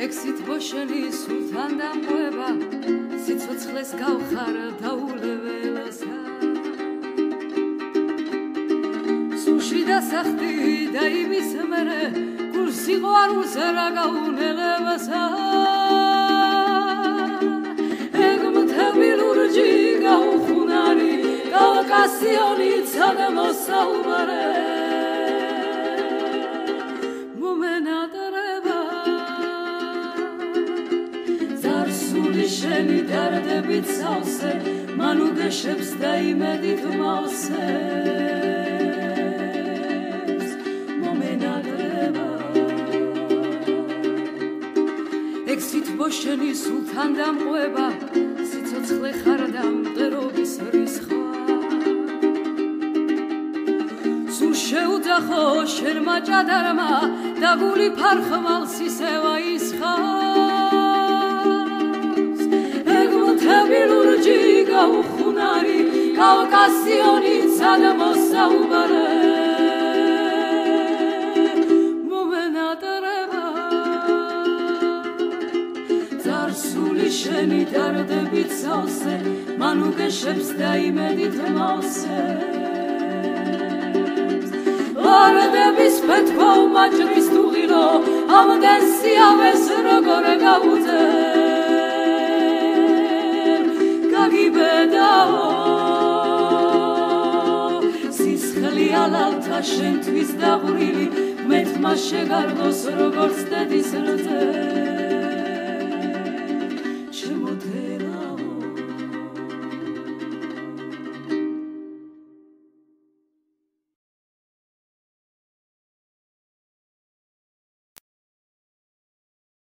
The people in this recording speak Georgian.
ექსითბოშენი სულთან დამყვება სიცოცხლეს გავხარ დაულებელსა სულში დასახდი და იმის მერე გულს სიყვარულს რა გაუნელებასა ეგმთები ლურჯი გაუხუნარი კავკასიონი ცადამოსაუბარე შენი დარდებით სავსე მან უგეშებს და იმედით მავსებს მომენადრება ექსითბოშენი სულთან დამყვება სიცოცხლე ხარ და მტერობის რისხვა სულ შეუძახო შენმა ჭადარმა და გული ფარხმალს ისევა ისხა ლურჯი გაუხუნარი კავკასიონი ცადამოსაუბარე მომენატრება ძარსული შენი დარდებით სავსე მან უგეშებს და იმედით მავსებს ვარდების პეთქვა უმაჭრის თუღილო ამდენ სიავეს როგორ გავუძე სისხლი ალალთა შენთვის დაღვრილი მეტმა შეგარდოს როგორც დედის რძე